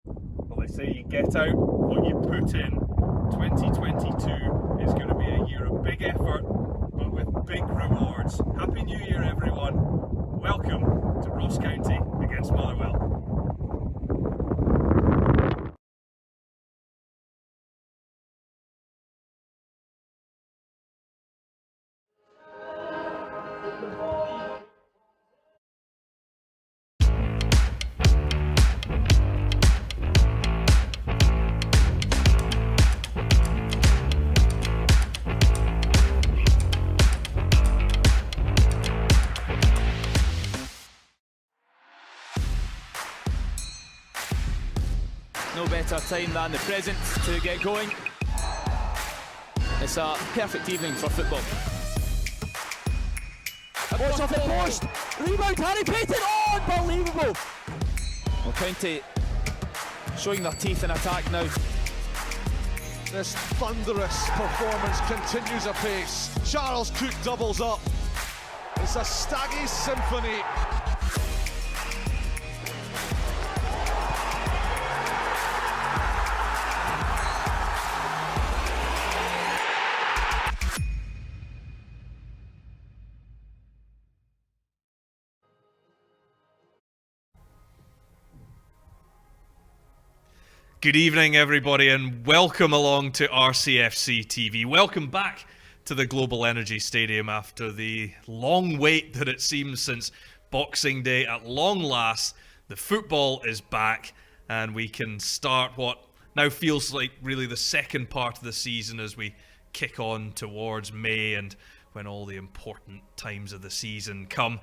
Well, they say you get out what you put in. 2022 is going to be a year of big effort, but with big rewards. Happy New Year, everyone. Welcome to Ross County against Motherwell. No better time than the present to get going. It's a perfect evening for football. Watch off the post! Rebound, Harry Payton! Oh, unbelievable! Well, County showing their teeth in attack now. This thunderous performance continues apace. Charles Cook doubles up. It's a Staggy symphony. Good evening, everybody, and welcome along to RCFC TV. Welcome back to the Global Energy Stadium after the long wait that it seems since Boxing Day. At long last, the football is back, and we can start what now feels like really the second part of the season as we kick on towards May and when all the important times of the season come.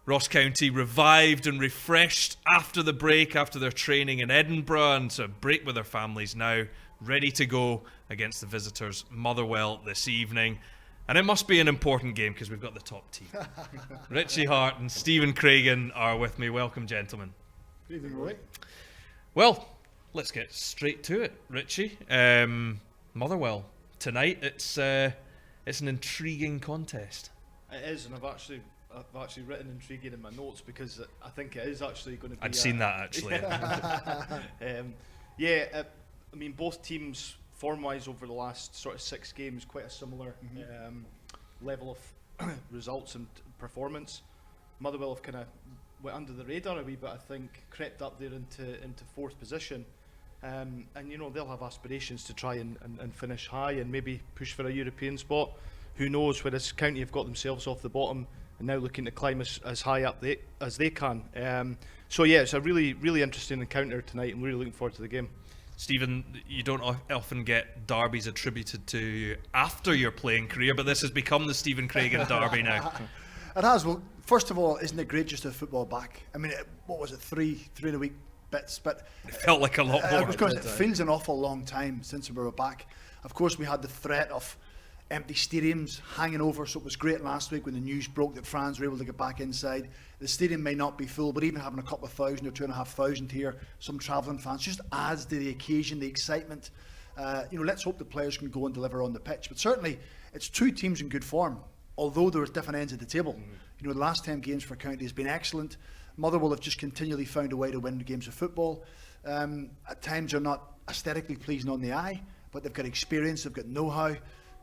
Ross County revived and refreshed after the break, after their training in Edinburgh, and so break with their families now, ready to go against the visitors Motherwell this evening. And it must be an important game because we've got the top team. Richie Hart and Stephen Craigan are with me. Welcome, gentlemen. Good evening, Roy. Well, let's get straight to it, Richie. Motherwell tonight. It's an intriguing contest. It is, and I've actually written intriguing in my notes because I think it is actually going to be. I'd seen that actually. I mean, both teams form-wise over the last sort of 6 games, quite a similar level of results and performance. Motherwell have kind of went under the radar a wee bit, I think, crept up there into 4th position. And you know, they'll have aspirations to try and finish high and maybe push for a European spot. Who knows, whereas County have got themselves off the bottom and now looking to climb as high up as they can. So yeah, it's a really, really interesting encounter tonight. I'm really looking forward to the game. Stephen, you don't often get derbies attributed to you after your playing career, but this has become the Stephen Craigan derby now. It has. Well, first of all, isn't it great just to have football back? I mean, what was it, three in a week bits? But it felt like a lot more. It feels an awful long time since we were back. Of course, we had the threat of empty stadiums hanging over, so it was great last week when the news broke that fans were able to get back inside. The stadium may not be full, but even having a couple of thousand or 2,500 here, some travelling fans, just adds to the occasion, the excitement. Let's hope the players can go and deliver on the pitch. But certainly, it's 2 teams in good form, although there's different ends of the table. You know, the last 10 games for County has been excellent. Motherwell have just continually found a way to win the games of football. At times, they're not aesthetically pleasing on the eye, but they've got experience, they've got know-how.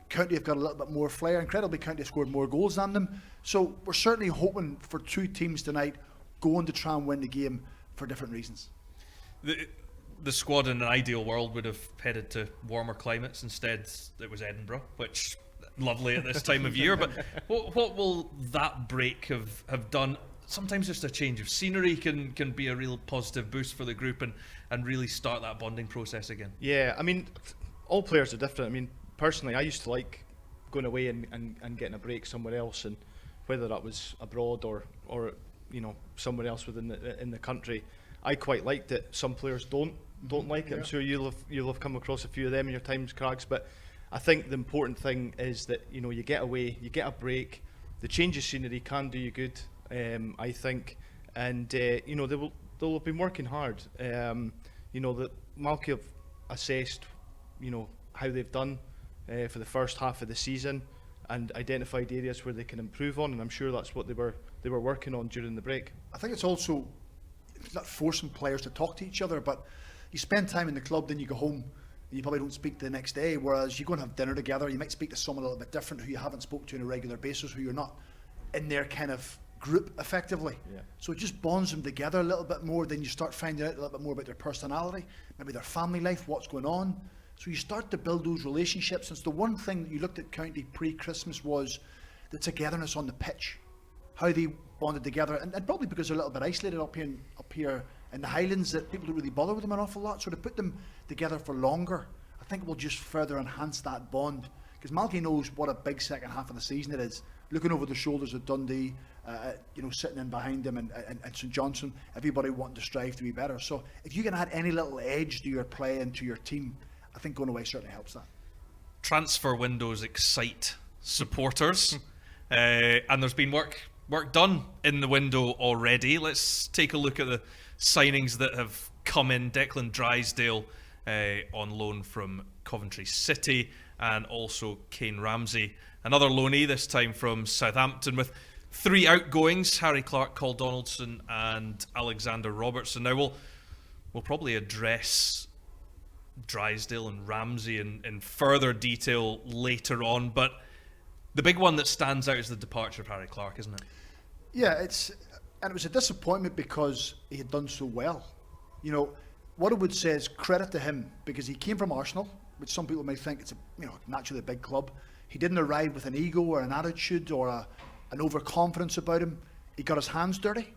County have got a little bit more flair. Incredibly, County have scored more goals than them. So we're certainly hoping for 2 teams tonight going to try and win the game for different reasons. The squad in an ideal world would have headed to warmer climates. Instead, it was Edinburgh, which lovely at this time of year. But what will that break have done? Sometimes just a change of scenery can be a real positive boost for the group and really start that bonding process again. Yeah, I mean, all players are different. I mean, personally, I used to like going away and getting a break somewhere else, and whether that was abroad or you know, somewhere else in the country, I quite liked it. Some players don't like it. Yeah. I'm sure you'll have come across a few of them in your times, Crags. But I think the important thing is that, you know, you get away, you get a break. The change of scenery can do you good, I think, and you know, they'll have been working hard. You know, that Malky have assessed, you know, how they've done for the first half of the season and identified areas where they can improve on, and I'm sure that's what they were working on during the break. I think it's also not forcing players to talk to each other, but you spend time in the club, then you go home, and you probably don't speak the next day, whereas you go and have dinner together, you might speak to someone a little bit different who you haven't spoke to on a regular basis, who you're not in their kind of group effectively. Yeah. So it just bonds them together a little bit more. Then you start finding out a little bit more about their personality, maybe their family life, what's going on. So you start to build those relationships. And it's the one thing that you looked at County pre-Christmas was the togetherness on the pitch, how they bonded together, and probably because they're a little bit isolated up here in the Highlands, that people don't really bother with them an awful lot. So to put them together for longer, I think will just further enhance that bond. Because Malky knows what a big second half of the season it is. Looking over the shoulders of Dundee, sitting in behind them, and St Johnstone, everybody wanting to strive to be better. So if you can add any little edge to your play and to your team, I think going away certainly helps that. Transfer windows excite supporters, and there's been work done in the window already. Let's take a look at the signings that have come in. Declan Drysdale on loan from Coventry City, and also Kane Ramsey, another loanee, this time from Southampton, with 3 outgoings: Harry Clark, Cole Donaldson and Alexander Robertson. Now we'll probably address Drysdale and Ramsey in further detail later on, but the big one that stands out is the departure of Harry Clark, isn't it? Yeah, it was a disappointment because he had done so well. You know, what I would say is credit to him, because he came from Arsenal, which some people may think it's naturally a big club. He didn't arrive with an ego or an attitude or an overconfidence about him. He got his hands dirty.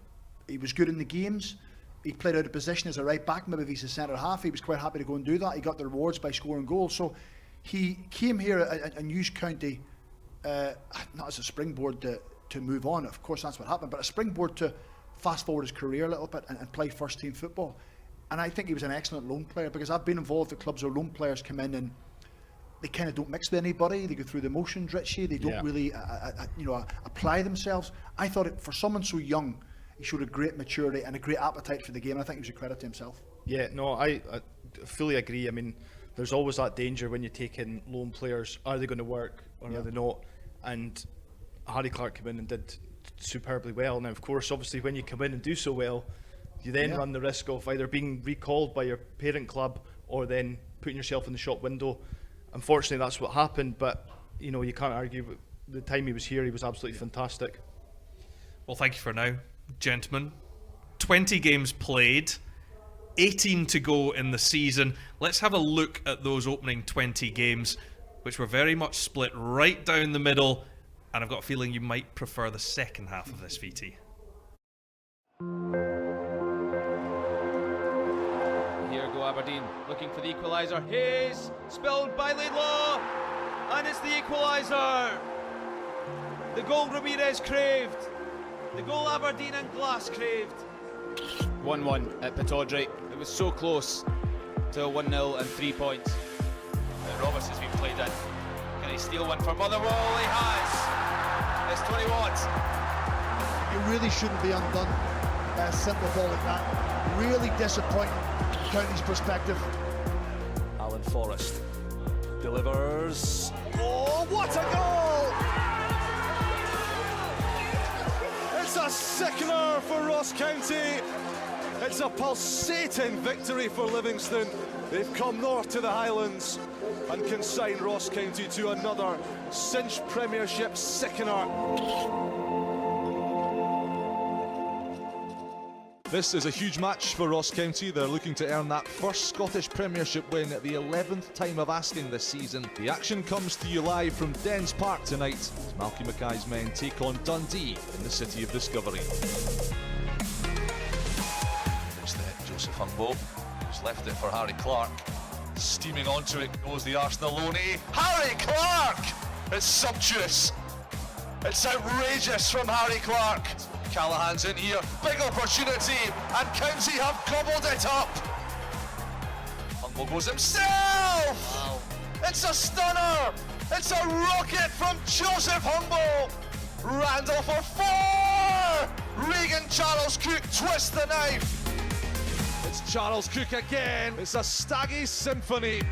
He was good in the games. He played out of position as a right back. Maybe if he's a centre half, he was quite happy to go and do that. He got the rewards by scoring goals. So he came here and used County not as a springboard to move on. Of course, that's what happened, but a springboard to fast forward his career a little bit and play first team football. And I think he was an excellent loan player, because I've been involved at clubs where loan players come in and they kind of don't mix with anybody. They go through the motions, Richie. They don't really apply themselves. I thought for someone so young, he showed a great maturity and a great appetite for the game, and I think he was a credit to himself. Yeah, no, I fully agree. I mean, there's always that danger when you take in loan players. Are they going to work or are they not? And Harry Clark came in and did superbly well. Now, of course, obviously, when you come in and do so well, you then run the risk of either being recalled by your parent club or then putting yourself in the shop window. Unfortunately, that's what happened, but you can't argue with the time he was here. He was absolutely fantastic. Well, thank you for now, gentlemen. 20 games played, 18 to go in the season. Let's have a look at those opening 20 games, which were very much split right down the middle, and I've got a feeling you might prefer the second half of this, VT. Here go Aberdeen, looking for the equaliser. Hayes, spilled by Laidlaw, and it's the equaliser. The goal Ramirez craved, the goal Aberdeen and Glass craved. 1-1 at Pittodrie. It was so close to a 1-0 and 3 points. Roberts has been played in. Can he steal one for Motherwell? He has. It's 20 Watts. You really shouldn't be undone by a simple ball like that. Really disappointing from County's perspective. Alan Forrest delivers. Oh, what a goal! It's a sickener for Ross County. It's a pulsating victory for Livingston. They've come north to the Highlands and consign Ross County to another cinch Premiership sickener. This is a huge match for Ross County. They're looking to earn that first Scottish Premiership win at the 11th time of asking this season. The action comes to you live from Dens Park tonight as Malky Mackay's men take on Dundee in the City of Discovery. There's the Joseph Humboldt, who's left it for Harry Clark. Steaming onto it goes the Arsenal loanee, Harry Clark! It's sumptuous. It's outrageous from Harry Clark. Callahan's in here, big opportunity, and County have gobbled it up. Humboldt goes himself! Wow. It's a stunner! It's a rocket from Joseph Humboldt! Randall for 4! Regan Charles Cook twists the knife. It's Charles Cook again. It's a staggy symphony.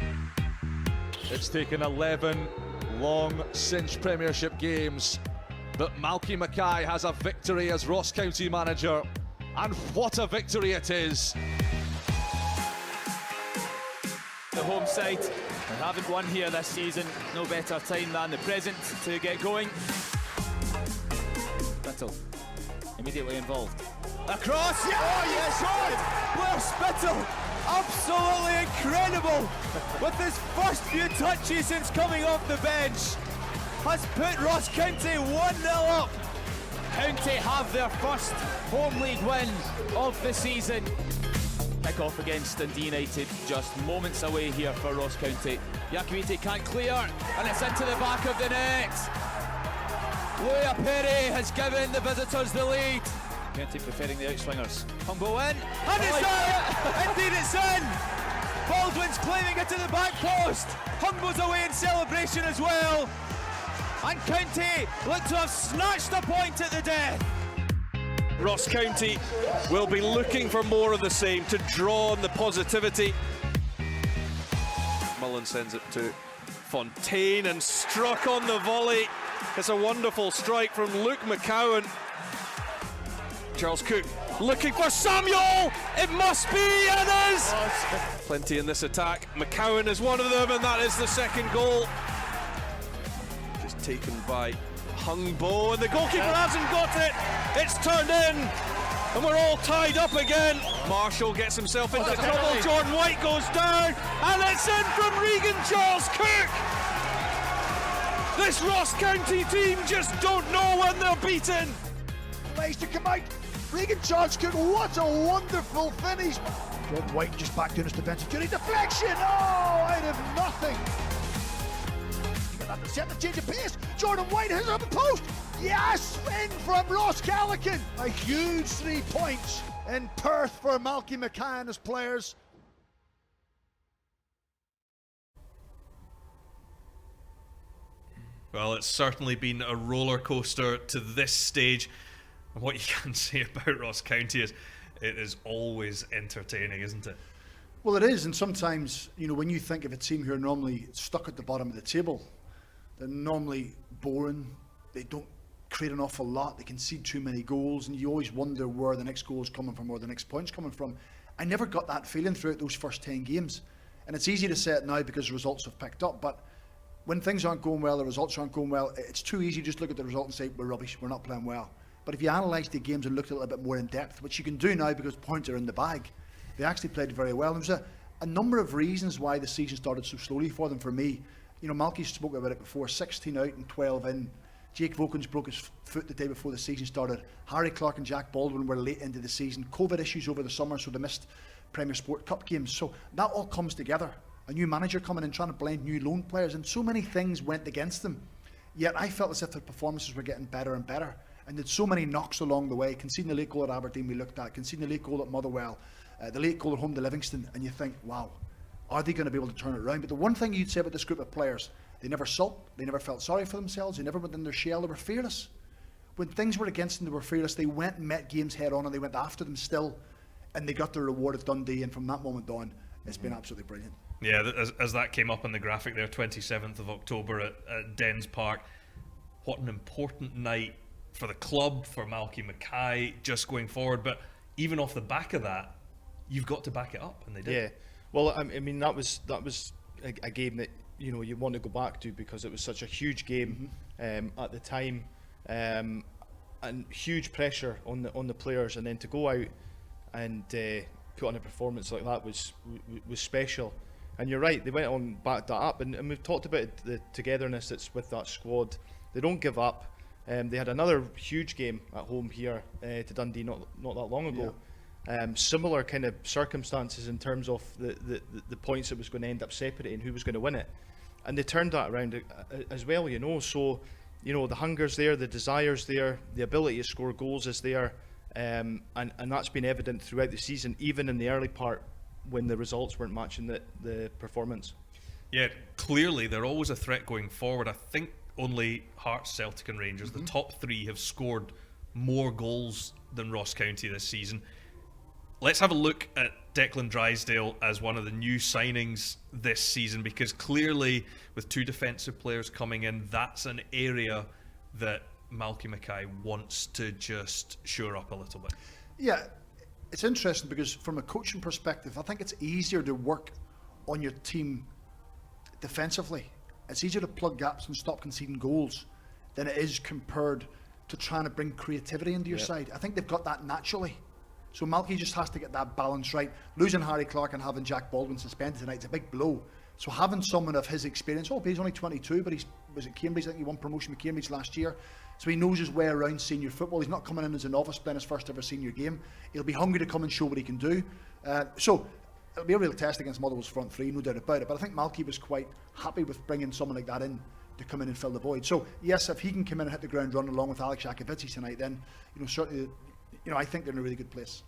It's taken 11 long cinch Premiership games, but Malky Mackay has a victory as Ross County manager. And what a victory it is. The home side, they haven't won here this season. No better time than the present to get going. Spittle, immediately involved. Across, yeah! Oh yes! Blair Spittle, absolutely incredible! With his first few touches since coming off the bench, has put Ross County 1-0 up. County have their first home league win of the season. Kick-off against Dundee United, just moments away here for Ross County. Yakumiti can't clear, and it's into the back of the net. Louis Perry has given the visitors the lead. County preferring the outswingers. Humbo in, and it's in! Indeed it's in! Baldwin's claiming it to the back post. Humbo's away in celebration as well. And County look to have snatched a point at the death. Ross County will be looking for more of the same to draw on the positivity. Mullen sends it to Fontaine and struck on the volley. It's a wonderful strike from Luke McCowan. Charles Cook looking for Samuel. It must be, it is! Plenty in this attack. McCowan is one of them, and that is the second goal. Just taken by Humbo, and the goalkeeper hasn't got it. It's turned in, and we're all tied up again. Marshall gets himself into trouble. Jordan White goes down, and it's in from Regan Charles Cook. This Ross County team just don't know when they're beaten. Nice to come out. Regan Charles Cook, what a wonderful finish. Jordan White just back doing his defensive duty. Deflection! Oh, out of nothing. To set the change of pace. Jordan White hits up the post. Yes, in from Ross Callaghan. A huge 3 points in Perth for Malky McCann and his players. Well, it's certainly been a roller coaster to this stage. And what you can say about Ross County is it is always entertaining, isn't it? Well, it is, and sometimes, you know, when you think of a team who are normally stuck at the bottom of the table, they're normally boring, they don't create an awful lot, they concede too many goals, and you always wonder where the next goal is coming from, where the next point's coming from. I never got that feeling throughout those first 10 games. And it's easy to say it now because results have picked up, but when things aren't going well, the results aren't going well, it's too easy to just look at the result and say, we're rubbish, we're not playing well. But if you analyse the games and looked a little bit more in depth, which you can do now because points are in the bag, they actually played very well. There was a number of reasons why the season started so slowly for them. For me, you know, Malky spoke about it before, 16 out and 12 in. Jake Vokins broke his foot the day before the season started. Harry Clark and Jack Baldwin were late into the season. COVID issues over the summer, so they missed Premier Sport Cup games. So that all comes together. A new manager coming in, trying to blend new loan players, and so many things went against them. Yet I felt as if their performances were getting better and better. And did so many knocks along the way. Conceding the late goal at Aberdeen we looked at, conceding the late goal at Motherwell, the late goal at home to Livingston, and you think, wow, are they going to be able to turn it around? But the one thing you'd say about this group of players, they never sulked, they never felt sorry for themselves, they never went in their shell, they were fearless. When things were against them, they were fearless. They went and met games head on, and they went after them still, and they got their reward at Dundee, and from that moment on, it's been absolutely brilliant. Yeah, as that came up on the graphic there, 27th of October at Dens Park, what an important night for the club, for Malky Mackay, just going forward. But even off the back of that, you've got to back it up, and they did. Yeah, well, I mean, that was a game that, you know, you want to go back to because it was such a huge game at the time, and huge pressure on the players, and then to go out and put on a performance like that was special. And you're right, they went on, backed that up, and we've talked about the togetherness that's with that squad. They don't give up. They had another huge game at home here to Dundee not that long ago. Yeah. Similar kind of circumstances in terms of the points that was going to end up separating who was going to win it, and they turned that around as well. You know, so you know the hunger's there, the desire's there, the ability to score goals is there, and that's been evident throughout the season, even in the early part when the results weren't matching the performance. Yeah, clearly they're always a threat going forward. I think only Hearts, Celtic and Rangers, the top three, have scored more goals than Ross County this season. Let's have a look at Declan Drysdale as one of the new signings this season, because clearly with two defensive players coming in, that's an area that Malky Mackay wants to just shore up a little bit. Yeah, it's interesting because from a coaching perspective, I think it's easier to work on your team defensively. It's easier to plug gaps and stop conceding goals than it is compared to trying to bring creativity into your side. I think they've got that naturally. So Malky just has to get that balance right. Losing Harry Clark and having Jack Baldwin suspended tonight is a big blow. So having someone of his experience, but he's only 22, but he was at Cambridge. I think he won promotion with Cambridge last year. So he knows his way around senior football. He's not coming in as a novice playing his first ever senior game. He'll be hungry to come and show what he can do. So it'll be a real test against Motherwell's front three, no doubt about it. But I think Malky was quite happy with bringing someone like that in to come in and fill the void. So yes, if he can come in and hit the ground running along with Alex Jakovici tonight, then certainly, I think they're in a really good place.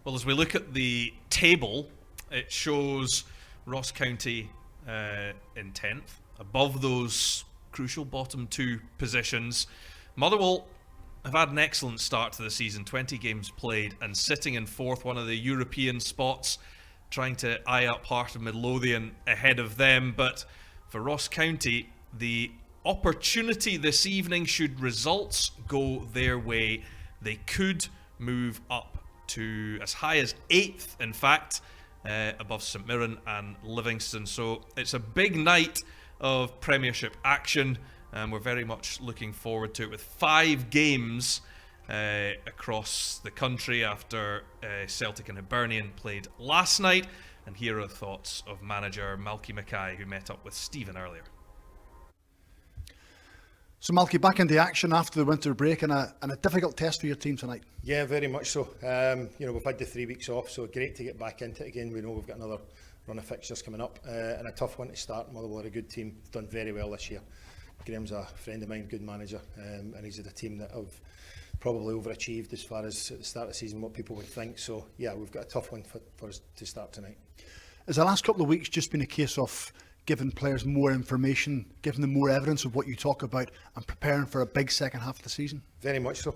Well, as we look at the table, it shows Ross County in 10th, above those crucial bottom two positions. Motherwell have had an excellent start to the season, 20 games played, and sitting in 4th, one of the European spots, trying to eye up Heart of Midlothian ahead of them. But for Ross County, the opportunity this evening, should results go their way, they could move up to as high as 8th, in fact, above St Mirren and Livingston. So it's a big night of Premiership action, and we're very much looking forward to it, with 5 games across the country after Celtic and Hibernian played last night. And here are the thoughts of manager Malky Mackay, who met up with Stephen earlier. So Malky, back into action after the winter break, and a difficult test for your team tonight. Yeah, very much so. We've had the 3 weeks off, so great to get back into it again. We know we've got another run of fixtures coming up, and a tough one to start. Motherwell are a good team, done very well this year. Graham's a friend of mine, good manager, and he's at a team that have probably overachieved as far as at the start of the season what people would think. So yeah, we've got a tough one for us to start tonight. Has the last couple of weeks just been a case of giving players more information, giving them more evidence of what you talk about, and preparing for a big second half of the season? Very much so.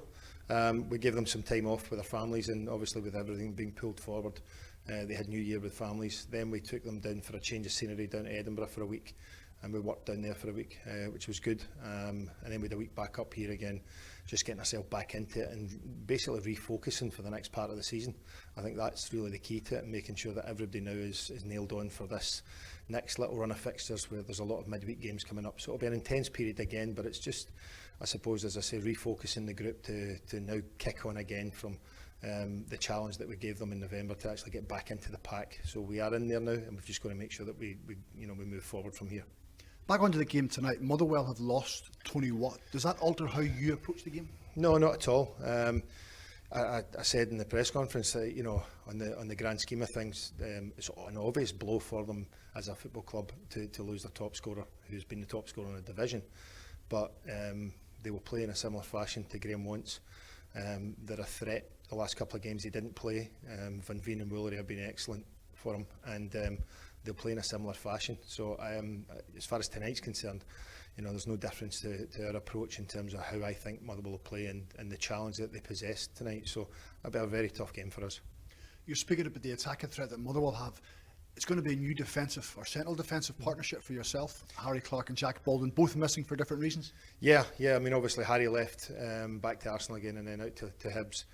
We gave them some time off with their families, and obviously with everything being pulled forward, they had New Year with families. Then we took them down for a change of scenery down to Edinburgh for a week, and we worked down there for a week, which was good. And then we had a week back up here again, just getting ourselves back into it and basically refocusing for the next part of the season. I think that's really the key to it, and making sure that everybody now is nailed on for this next little run of fixtures where there's a lot of midweek games coming up. So it'll be an intense period again, but it's just, I suppose, as I say, refocusing the group to now kick on again from the challenge that we gave them in November to actually get back into the pack. So we are in there now, and we've just got to make sure that we move forward from here. Back onto the game tonight, Motherwell have lost Tony Watt. Does that alter how you approach the game? No, not at all. I said in the press conference that, on the grand scheme of things, it's an obvious blow for them as a football club to lose their top scorer, who's been the top scorer in the division. But they will play in a similar fashion to Graham wants. They're a threat. The last couple of games he didn't play. Van Veen and Woolery have been excellent for him, and they'll play in a similar fashion. So as far as tonight's concerned, there's no difference to our approach in terms of how I think Motherwell will play and the challenge that they possess tonight. So it'll be a very tough game for us. You're speaking about the attacking threat that Motherwell have. It's going to be a new defensive or central defensive partnership for yourself, Harry Clark and Jack Baldwin, both missing for different reasons. Yeah. I mean, obviously Harry left back to Arsenal again and then out to Hibs.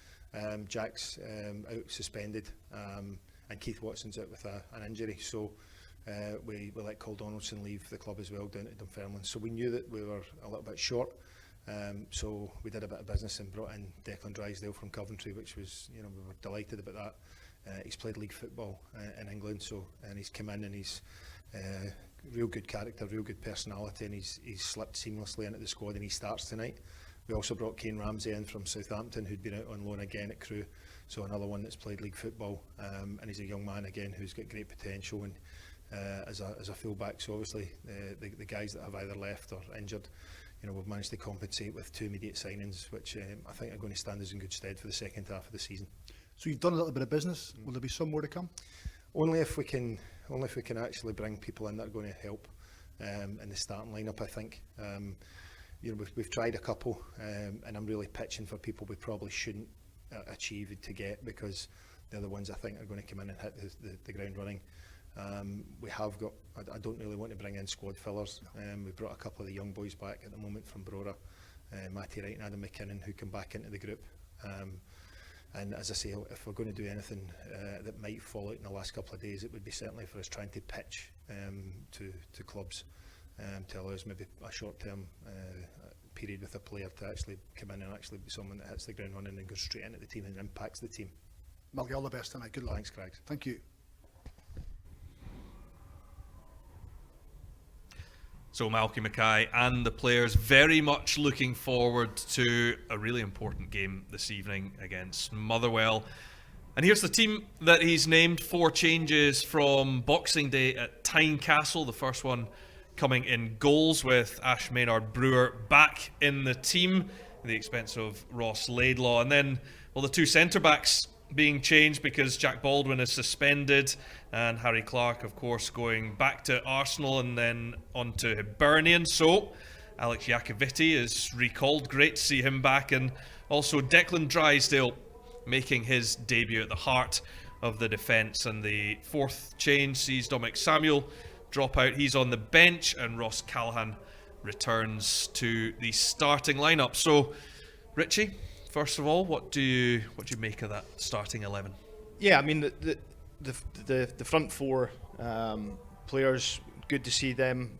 Jack's out suspended, and Keith Watson's out with an injury. So we let Cole Donaldson leave the club as well down to Dunfermline. So we knew that we were a little bit short. So we did a bit of business and brought in Declan Drysdale from Coventry, which was, we were delighted about that. He's played league football in England, and he's come in and he's real good character, real good personality, and he's slipped seamlessly into the squad, and he starts tonight. We also brought Kane Ramsey in from Southampton, who'd been out on loan again at Crewe, so another one that's played league football, and he's a young man again who's got great potential and as a fullback. So obviously the guys that have either left or injured, we've managed to compensate with 2 immediate signings, which I think are going to stand us in good stead for the second half of the season. So you've done a little bit of business. Will there be some more to come? Only if we can actually bring people in that are going to help in the starting lineup. I think we've tried a couple, and I'm really pitching for people we probably shouldn't achieve to get, because they're the ones I think are going to come in and hit the ground running. We have got, I don't really want to bring in squad fillers. We've brought a couple of the young boys back at the moment from Brora, Matty Wright and Adam McKinnon, who come back into the group. And as I say, if we're going to do anything that might fall out in the last couple of days, it would be certainly for us trying to pitch to clubs to allow us maybe a short-term period with a player to actually come in and actually be someone that hits the ground running and goes straight into the team and impacts the team. Malky, all the best tonight. Good luck. Thanks, Craig. Thank you. So Malky Mackay and the players very much looking forward to a really important game this evening against Motherwell. And here's the team that he's named. 4 changes from Boxing Day at Tynecastle. The first one coming in goals with Ash Maynard Brewer back in the team at the expense of Ross Laidlaw. And then, well, the 2 centre-backs being changed because Jack Baldwin is suspended and Harry Clark, of course, going back to Arsenal and then on to Hibernian. So Alex Iacovitti is recalled. Great to see him back. And also Declan Drysdale making his debut at the heart of the defence. And the 4th change sees Dominic Samuel drop out. He's on the bench and Ross Callaghan returns to the starting lineup. So, Richie, first of all, what do you make of that starting 11? Yeah, I mean the front 4 players, good to see them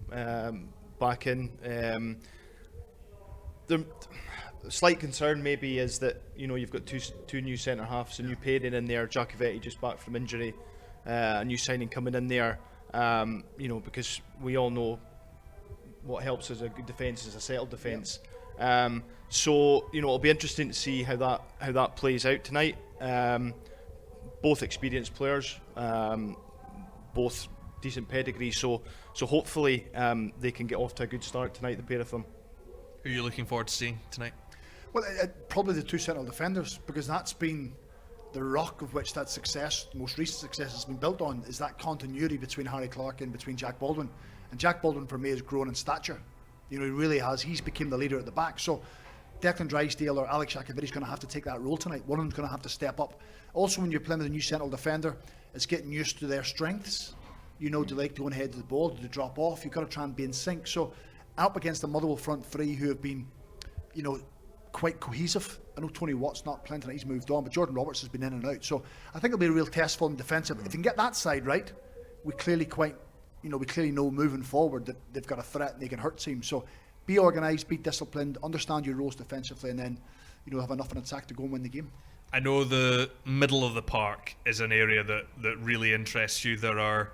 back in. The slight concern maybe is that you've got two new centre halves, a new pairing in there. Iacovitti just back from injury, a new signing coming in there. Because we all know what helps as a good defence is a settled defence. So it'll be interesting to see how that plays out tonight. Both experienced players, both decent pedigree. So hopefully they can get off to a good start tonight, the pair of them. Who are you looking forward to seeing tonight? Well, probably the 2 central defenders, because that's been the rock of which that success, most recent success, has been built on, is that continuity between Harry Clark and between Jack Baldwin. And Jack Baldwin, for me, has grown in stature. He really has. He's become the leader at the back. So Declan Drysdale or Alex Iacovitti is going to have to take that role tonight. One of them's going to have to step up. Also, when you're playing with a new central defender, it's getting used to their strengths. Do they like to go ahead of the ball? Do they drop off? You've got to try and be in sync. So up against the Motherwell front 3 who have been, quite cohesive. I know Tony Watt's not playing tonight, he's moved on, but Jordan Roberts has been in and out. So I think it'll be a real test for them defensive. If you can get that side right, we clearly know moving forward that they've got a threat and they can hurt teams. So be organised, be disciplined, understand your roles defensively, and then have enough in attack to go and win the game. I know the middle of the park is an area that really interests you. There are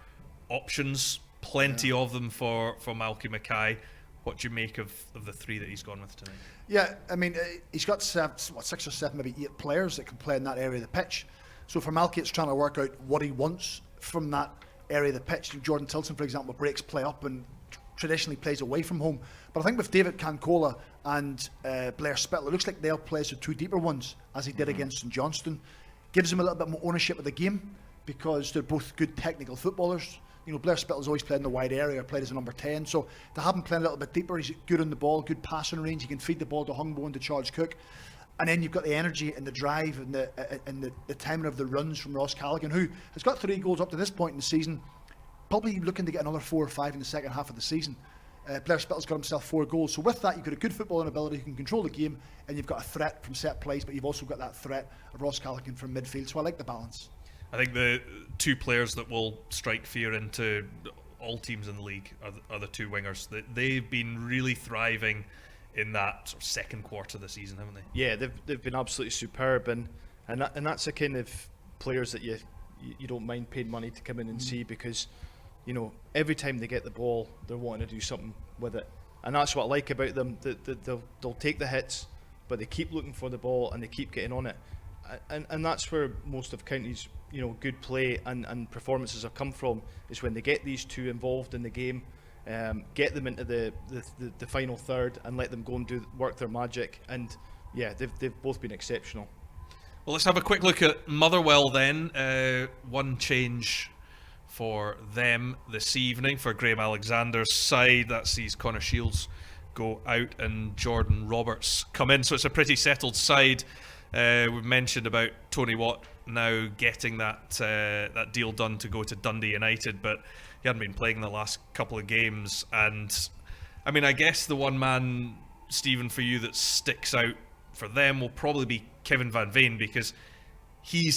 options, plenty of them for Malky Mackay. What do you make of the 3 that he's gone with tonight? Yeah, I mean, he's got 6 or 7, maybe 8 players that can play in that area of the pitch. So for Malky, it's trying to work out what he wants from that area of the pitch. Jordan Tilton, for example, breaks play up and traditionally plays away from home. But I think with David Cancola and Blair Spittle, it looks like they'll play the 2 deeper ones, as he did against St Johnstone. Gives him a little bit more ownership of the game because they're both good technical footballers. Blair Spittle's always played in the wide area, played as a number 10. So to have him playing a little bit deeper, he's good on the ball, good passing range. He can feed the ball to Hungbo and to Charles Cook. And then you've got the energy and the drive and the timing of the runs from Ross Callaghan, who has got 3 goals up to this point in the season. Probably looking to get another 4 or 5 in the second half of the season. Blair Spittle's got himself 4 goals. So with that, you've got a good footballing ability, you can control the game, and you've got a threat from set plays, but you've also got that threat of Ross Callaghan from midfield. So I like the balance. I think the 2 players that will strike fear into all teams in the league are the 2 wingers. They've been really thriving in that sort of second quarter of the season, haven't they? Yeah, they've been absolutely superb, and that's the kind of players that you don't mind paying money to come in and see, because every time they get the ball, they're wanting to do something with it, and that's what I like about them. They'll take the hits, but they keep looking for the ball and they keep getting on it, and that's where most of County's good play and performances have come from, is when they get these 2 involved in the game, get them into the final third and let them go and work their magic. And yeah, they've both been exceptional. Well, let's have a quick look at Motherwell then. 1 change for them this evening for Graham Alexander's side. That sees Connor Shields go out and Jordan Roberts come in. So it's a pretty settled side. We've mentioned about Tony Watt now getting that deal done to go to Dundee United, but he hadn't been playing the last couple of games. And I mean, I guess the one man, Stephen, for you that sticks out for them will probably be Kevin Van Veen, because he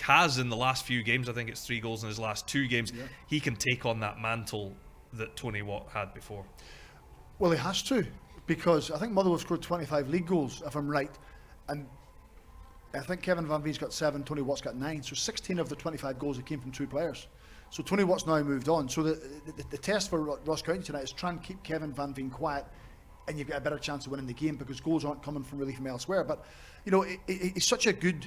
has in the last few games, I think it's 3 goals in his last 2 games, he can take on that mantle that Tony Watt had before. Well, he has to, because I think Motherwell scored 25 league goals, if I'm right, and I think Kevin Van Veen's got 7, Tony Watt's got 9, so 16 of the 25 goals that came from 2 players. So Tony Watt's now moved on. So the test for Ross County tonight is try and keep Kevin Van Veen quiet, and you've got a better chance of winning the game because goals aren't coming from really from elsewhere. But you know, he's such a good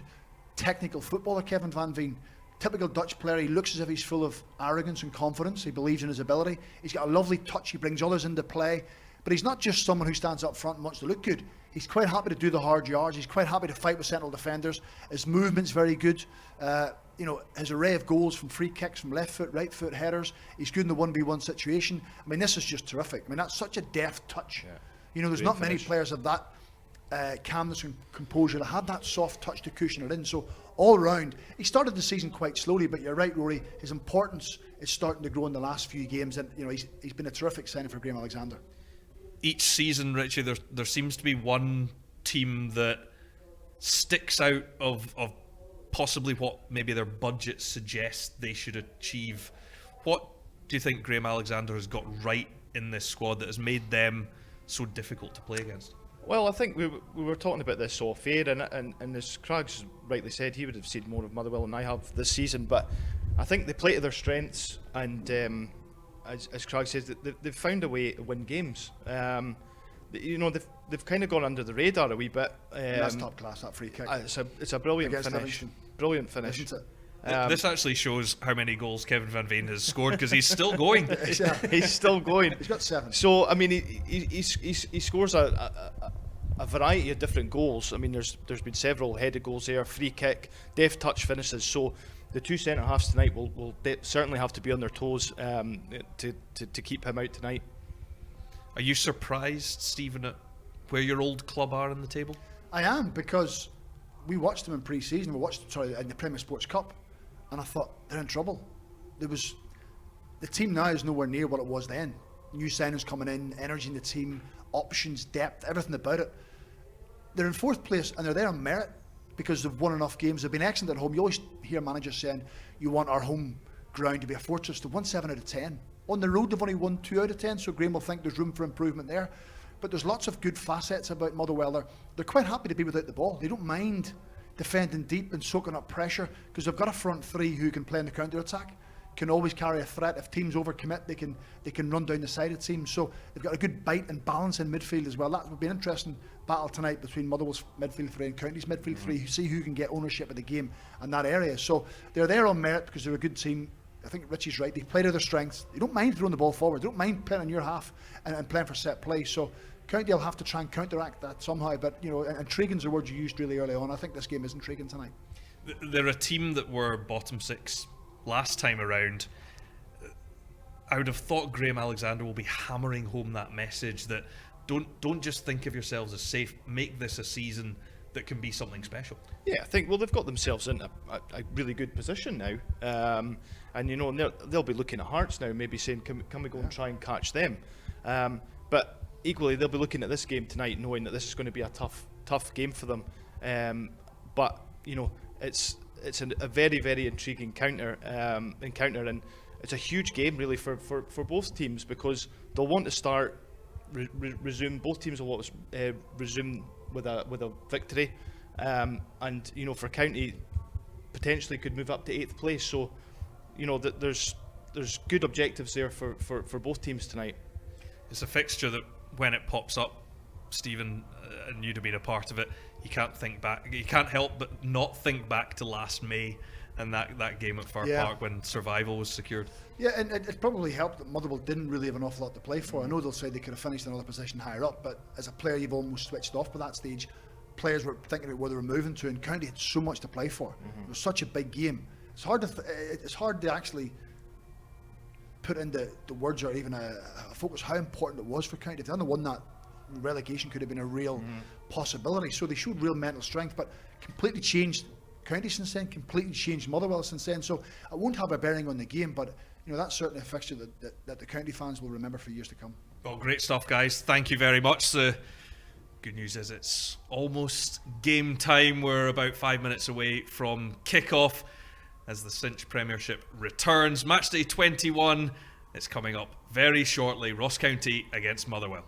technical footballer, Kevin Van Veen. Typical Dutch player. He looks as if he's full of arrogance and confidence. He believes in his ability. He's got a lovely touch. He brings others into play. But he's not just someone who stands up front and wants to look good. He's quite happy to do the hard yards. He's quite happy to fight with central defenders. His movement's very good. You know, his array of goals from free kicks, from left foot, right foot, headers. He's good in the 1v1 situation. I mean, this is just terrific. I mean, that's such a deft touch. Yeah. You know, there's not many players of that calmness and composure that had that soft touch to cushion it in. So all round, he started the season quite slowly, but you're right, Rory, his importance is starting to grow in the last few games, and you know, he's been a terrific signing for Graham Alexander. Each season, Richie, there seems to be one team that sticks out of possibly what maybe their budget suggests they should achieve. What do you think Graham Alexander has got right in this squad that has made them so difficult to play against? Well, I think we were talking about this off air, and as Craigs rightly said, he would have seen more of Motherwell than I have this season, but I think they play to their strengths, and as Craigs says, they've found a way to win games. You know, they've kind of gone under the radar a wee bit. That's top class, that free kick. It's a brilliant finish. Livingston. Brilliant finish. Isn't it? This actually shows how many goals Kevin Van Veen has scored, because he's still going. He's still going. He's got 7. So I mean, he scores a variety of different goals. I mean, there's been several headed goals there, free kick, deft touch finishes. So the 2 centre halves tonight will certainly have to be on their toes to keep him out tonight. Are you surprised, Stephen, at where your old club are in the table? I am, because we watched them in pre-season. We watched them, in the Premier Sports Cup, and I thought they're in trouble. The team now is nowhere near what it was then. New signings coming in, energy in the team, options, depth, everything about it. They're in 4th place, and they're there on merit because they've won enough games. They've been excellent at home. You always hear managers saying, you want our home ground to be a fortress. They've won 7 out of 10. On the road, they've only won 2 out of 10, so Graham will think there's room for improvement there. But there's lots of good facets about Motherwell. They're quite happy to be without the ball. They don't mind defending deep and soaking up pressure, because they've got a front 3 who can play in the counter-attack, can always carry a threat. If teams overcommit, they can run down the side of teams. So they've got a good bite and balance in midfield as well. That would be an interesting battle tonight between Motherwell's midfield 3 and County's midfield 3. See who can get ownership of the game in that area. So they're there on merit because they're a good team. I think Richie's right. They play to their strengths. They don't mind throwing the ball forward. They don't mind playing on your half and playing for set play. So County will have to try and counteract that somehow. But you know, intriguing's the word you used really early on. I think this game is intriguing tonight. They're a team that were bottom 6 last time around. I would have thought Graham Alexander will be hammering home that message that don't just think of yourselves as safe. Make this a season that can be something special. Yeah, I think, well, they've got themselves in a really good position now, and you know, they'll be looking at Hearts now, maybe saying, can we go and try and catch them? But equally, they'll be looking at this game tonight, knowing that this is going to be a tough game for them. But you know, it's a very, very intriguing encounter, and it's a huge game really for both teams, because they'll want to start resume. Both teams will want to resume with a victory, and you know, for County potentially could move up to 8th place. So you know, there's good objectives there for both teams tonight. It's a fixture that when it pops up, Stephen, and you'd have been a part of it, you can't think back. You can't help but not think back to last May and that game at Fir Park when survival was secured. Yeah, and it probably helped that Motherwell didn't really have an awful lot to play for. I know they'll say they could have finished another position higher up, but as a player, you've almost switched off by that stage. Players were thinking about where they were moving to, and County had so much to play for. It was such a big game. It's hard to actually put into the words or even a focus how important it was for County. If they hadn't won that, relegation could have been a real possibility. So they showed real mental strength, but completely changed County since then, completely changed Motherwell since then. So it won't have a bearing on the game, but you know, that's certainly a fixture that the County fans will remember for years to come. Well, great stuff, guys. Thank you very much. Good news is it's almost game time. We're about 5 minutes away from kick-off as the Cinch Premiership returns. Matchday 21, it's coming up very shortly. Ross County against Motherwell.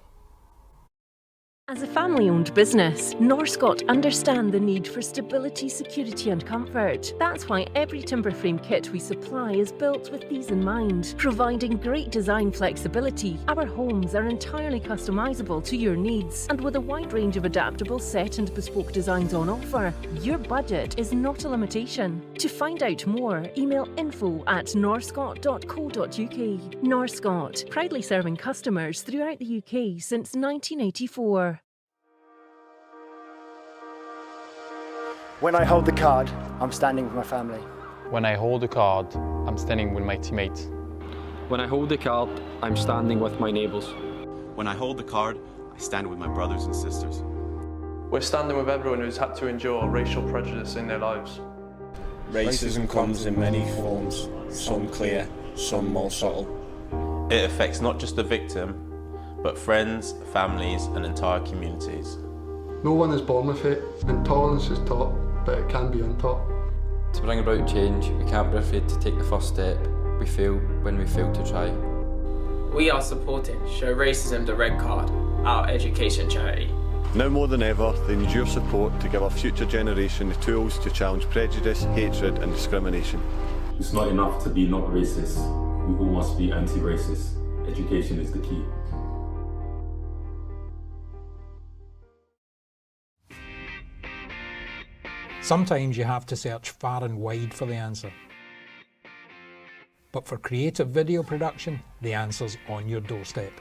As a family-owned business, Norscot understand the need for stability, security and comfort. That's why every timber frame kit we supply is built with these in mind. Providing great design flexibility, our homes are entirely customisable to your needs. And with a wide range of adaptable set and bespoke designs on offer, your budget is not a limitation. To find out more, email info@norscot.co.uk. Norscot, proudly serving customers throughout the UK since 1984. When I hold the card, I'm standing with my family. When I hold the card, I'm standing with my teammates. When I hold the card, I'm standing with my neighbours. When I hold the card, I stand with my brothers and sisters. We're standing with everyone who's had to endure racial prejudice in their lives. Racism comes in many forms, some clear, some more subtle. It affects not just the victim, but friends, families, and entire communities. No one is born with it, and tolerance is taught, but it can be untaught. To bring about change, we can't be afraid to take the first step. We fail when we fail to try. We are supporting Show Racism the Red Card, our education charity. Now more than ever, they need your support to give our future generation the tools to challenge prejudice, hatred and discrimination. It's not enough to be not racist. We all must be anti-racist. Education is the key. Sometimes you have to search far and wide for the answer. But for creative video production, the answer's on your doorstep.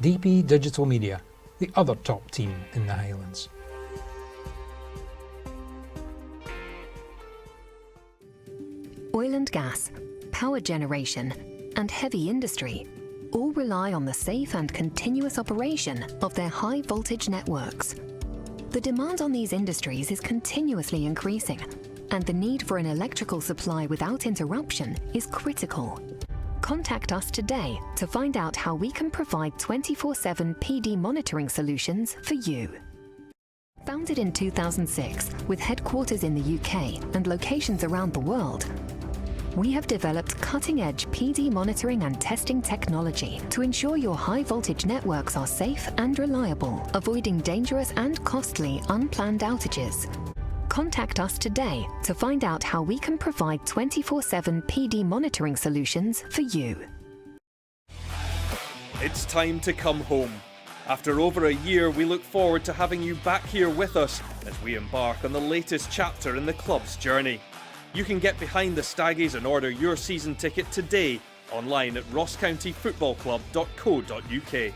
DP Digital Media, the other top team in the Highlands. Oil and gas, power generation, and heavy industry all rely on the safe and continuous operation of their high voltage networks. The demand on these industries is continuously increasing, and the need for an electrical supply without interruption is critical. Contact us today to find out how we can provide 24/7 PD monitoring solutions for you. Founded in 2006 with headquarters in the UK and locations around the world, we have developed cutting-edge PD monitoring and testing technology to ensure your high-voltage networks are safe and reliable, avoiding dangerous and costly unplanned outages. Contact us today to find out how we can provide 24/7 PD monitoring solutions for you. It's time to come home. After over a year, we look forward to having you back here with us as we embark on the latest chapter in the club's journey. You can get behind the Staggies and order your season ticket today online at rosscountyfootballclub.co.uk.